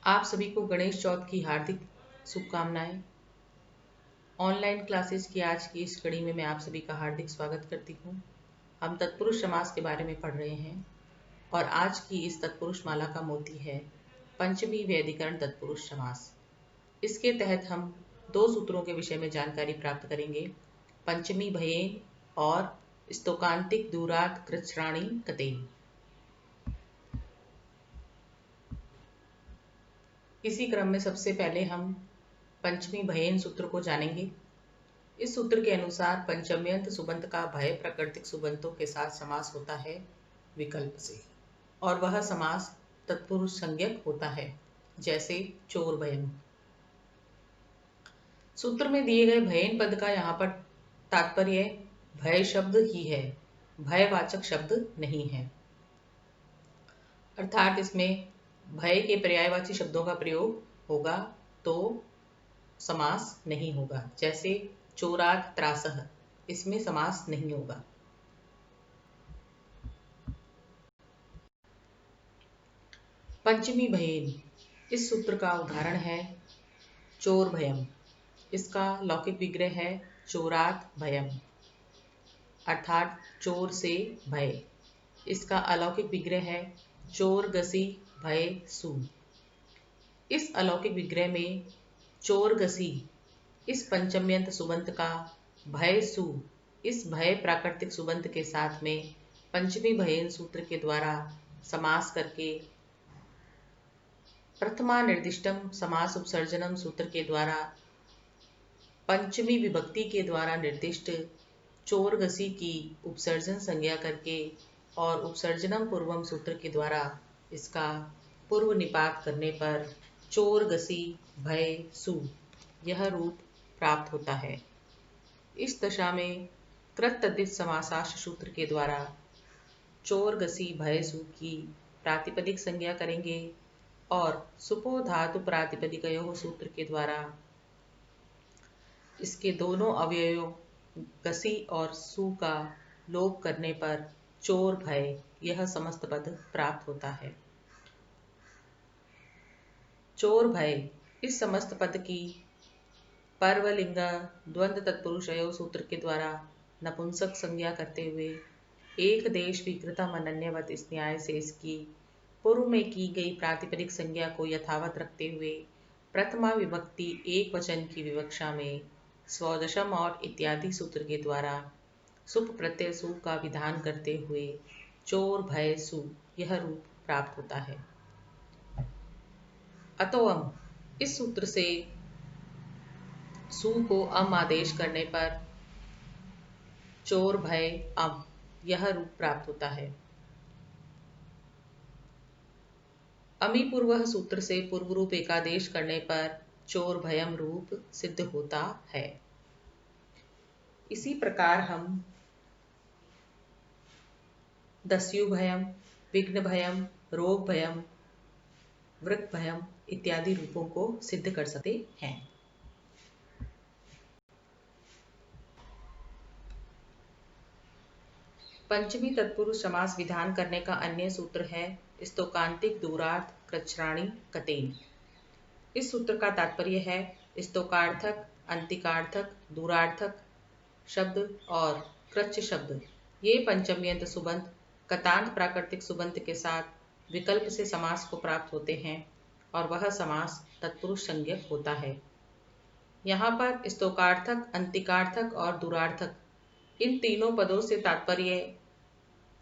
आप सभी को गणेश चौथ की हार्दिक शुभकामनाएं। ऑनलाइन क्लासेस की आज की इस कड़ी में मैं आप सभी का हार्दिक स्वागत करती हूँ। हम तत्पुरुष समास के बारे में पढ़ रहे हैं और आज की इस तत्पुरुष माला का मोती है पंचमी वैदिकरण तत्पुरुष समास। इसके तहत हम दो सूत्रों के विषय में जानकारी प्राप्त करेंगे, पंचमी भयेन और स्तोकांतिक दूरात कृच्छ्राणि कतेन। इसी क्रम में सबसे पहले हम पंचमी भयेन सूत्र को जानेंगे। इस सूत्र के अनुसार पंचम्यंत सुबंत का भय प्राकृतिक सुबंतों के साथ समास होता है विकल्प से, और वह समास तत्पुरुष संज्ञक होता है, जैसे चोर भयम। सूत्र में दिए गए भयेन पद का यहाँ पर तात्पर्य भय शब्द ही है, भयवाचक शब्द नहीं है। अर्थात इसमें भय के पर्यायवाची शब्दों का प्रयोग होगा तो समास नहीं होगा, जैसे चोरात त्रासह, इसमें समास नहीं होगा। पंचमी भयेन, इस सूत्र का उदाहरण है चोर भयम। इसका लौकिक विग्रह है चोरात भयम, अर्थात चोर से भय। इसका अलौकिक विग्रह है चोर गसी भय सु। इस अलौकिक विग्रह में चोर गसी इस पंचम्यंत सुबंत का भय सु इस भय प्राकृतिक सुबंत के साथ में पंचमी भयेन सूत्र के द्वारा समास करके प्रथमा निर्दिष्टम समास उपसर्जनम सूत्र के द्वारा पंचमी विभक्ति के द्वारा निर्दिष्ट चोर गसी की उपसर्जन संज्ञा करके और उपसर्जनम पूर्वम सूत्र के द्वारा इसका पूर्व निपात करने पर चोर गसी भय सु यह रूप प्राप्त होता है। इस दशा में कृत तद्धित समासाश सूत्र के द्वारा चोर गसी भय सु की प्रातिपदिक संज्ञा करेंगे और सुपो धातु प्रातिपदिकयोः सूत्र के द्वारा इसके दोनों अवयवों गसी और सु का लोप करने पर चोर भय यह समस्त पद प्राप्त होता है। चोर भय इस समस्त पद की पर्वलिंग द्वंद्व तत्पुरुषयोः सूत्र के द्वारा नपुंसक संज्ञा करते हुए एक देश विकृतम अनन्यवत इस न्याय से इसकी पूर्व में की गई प्रातिपदिक संज्ञा को यथावत रखते हुए प्रथमा विभक्ति एक वचन की विवक्षा में स्वदशम और इत्यादि सूत्र के द्वारा सुप प्रत्यय सु का विधान करते हुए चोर भय सु यह रूप प्राप्त होता है। अतोअम, इस सूत्र से सु को अम आदेश करने पर चोर भय अम यह रूप प्राप्त होता है। अमी पूर्व सूत्र से पूर्व रूप एकादेश करने पर चोर भयम रूप सिद्ध होता है। इसी प्रकार हम दस्यु भयम, विघ्न भयम, रोग भयम, वृक भयम इत्यादि रूपों को सिद्ध कर सकते हैं। पंचमी तत्पुरुष समास विधान करने का अन्य सूत्र है स्तोकांतिक दूरार्थ कृच्छ्राणि कतेन। इस सूत्र का तात्पर्य है स्तोकार्थक, अंतिकार्थक, दूरार्थक शब्द और कृच्छ शब्द ये पंचम्यंत सुबंत कतांत प्राकृतिक सुबंत के साथ विकल्प से समास को प्राप्त होते हैं और वह समास तत्पुरुष संज्ञक होता है। यहाँ पर स्तोकार्थक, अंतिकार्थक और दूरार्थक इन तीनों पदों से तात्पर्य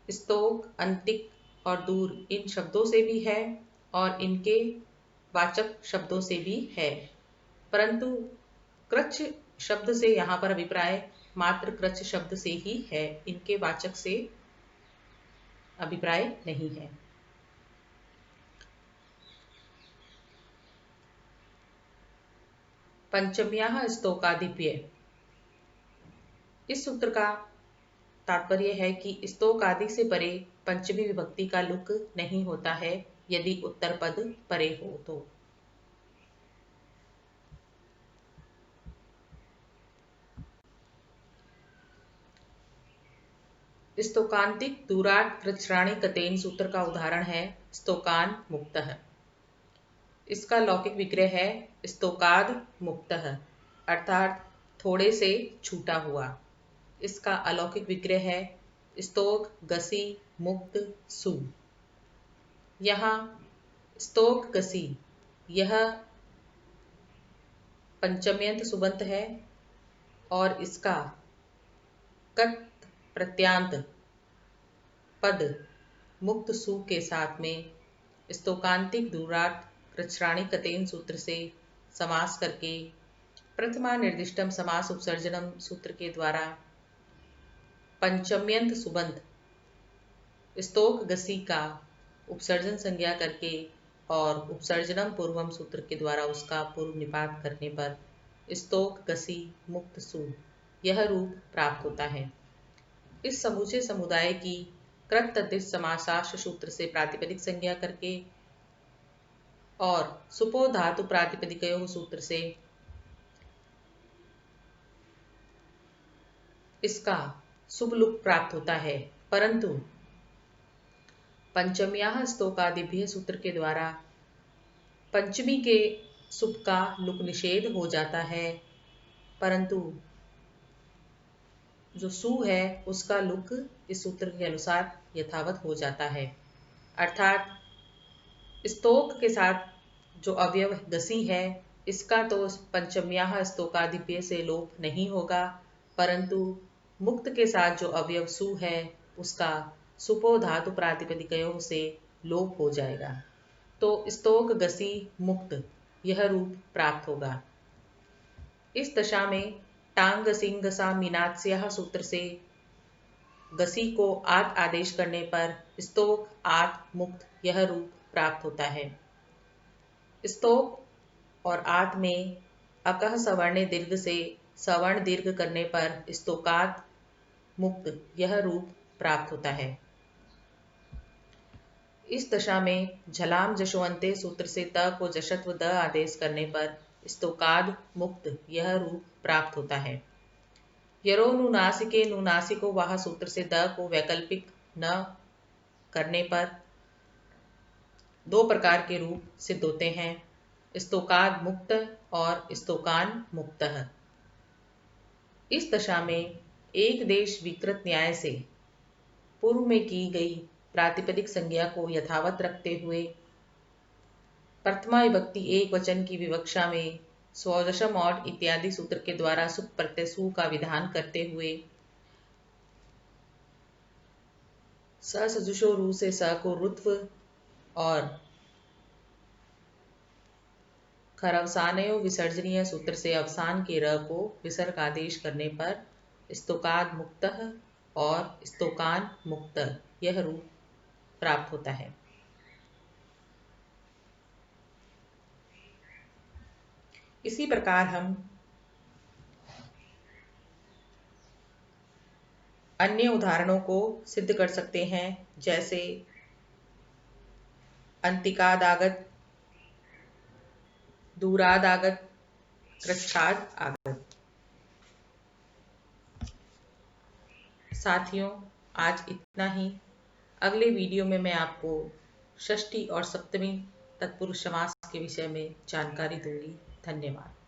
स्तोक, अंतिक और दूर इन शब्दों से भी है और इनके वाचक शब्दों से भी है, परंतु कृच्छ शब्द से यहाँ पर अभिप्राय मात्र कृच्छ शब्द से ही है, इनके वाचक से अभिप्राय नहीं है। पंचम्याः स्तोकादिप्य, इस सूत्र का तात्पर्य है कि स्तोक आदि से परे पंचमी विभक्ति का लुक नहीं होता है यदि उत्तर पद परे हो तो। स्तोकांतिक दूरार्थ कृच्छ्राणि कतेन सूत्र का उदाहरण है स्तोकान मुक्तः। इसका लौकिक विग्रह है स्तोकाद मुक्तः, अर्थात थोड़े से छूटा हुआ। इसका अलौकिक विग्रह है स्तोक गसी मुक्त सु। यहाँ स्तोक गसी यह पंचम्यंत सुबंत है और इसका कत प्रत्यांत पद मुक्त सु के साथ में स्तोकांतिक दूरार्थ कृच्छ्राणि कतेन सूत्र से समास करके प्रथमा निर्दिष्टम समास उपसर्जनम सूत्र के द्वारा पंचम्यंत सुबंत स्तोक गसी का उपसर्जन संज्ञा करके और उपसर्जनम पूर्वम सूत्र के द्वारा उसका पूर्व निपात करने पर स्तोक गसी मुक्त सु यह रूप प्राप्त होता है। इस समूचे समुदाय की कृत तद्धित समासाश्च सूत्र से प्रातिपदिक संज्ञा करके और सुपो धातु प्रातिपदिकयोः सूत्र से इसका शुभ लुक प्राप्त होता है, परंतु पंचम्याः स्तोकादिभ्यः सूत्र के द्वारा पंचमी के शुभ का लुक निषेध हो जाता है, परंतु जो सु है उसका लुक इस सूत्र के अनुसार यथावत हो जाता है। अर्थात स्तोक के साथ जो अवयव गसी है इसका तो पंचम्याः स्तोकादिभ्य से लोप नहीं होगा, परंतु मुक्त के साथ जो अवयव सु है उसका सुपो धातु प्रातिपदिकयों से लोप हो जाएगा, तो स्तोक गसी मुक्त यह रूप प्राप्त होगा। इस दशा में टांग गसिंग गसा मीनात्स्याः सूत्र से गसी को आत आदेश करने पर स्तोक आत मुक्त यह रूप प्राप्त होता है। स्तोक और आत में अकह सवर्ण दीर्घ से सवर्ण दीर्घ करने पर स्तोकात मुक्त यह रूप प्राप्त होता है। इस दशा में झलाम जशोअंते सूत्र से त को जशत्व द आदेश करने पर स्तोकाद मुक्त यह रूप प्राप्त होता है। यरो नुनासिके नुनासिको वह सूत्र से द को वैकल्पिक न करने पर दो प्रकार के रूप सिद्ध होते हैं, स्तोकाद मुक्त और स्तोकान मुक्तः। इस दशा में एक देश विकृत न्याय से पूर्व में की गई प्रातिपदिक संज्ञा को यथावत रखते हुए प्रथमा विभक्ति एक वचन की विवक्षा में स्वजशम और इत्यादि सूत्र के द्वारा सुख प्रत्यय सु का विधान करते हुए स सजुषो रू से स को रुत्व और खरवसानयो विसर्जनीय सूत्र से अवसान के र को विसर्ग आदेश करने पर स्तोकाद मुक्तः और स्तोकान मुक्त यह रूप प्राप्त होता है। इसी प्रकार हम अन्य उदाहरणों को सिद्ध कर सकते हैं, जैसे अंतिकादागत, दूरादागत, कृच्छ्राद आगत। साथियों, आज इतना ही। अगले वीडियो में मैं आपको षष्ठी और सप्तमी तत्पुरुष समास के विषय में जानकारी दूंगी। धन्यवाद।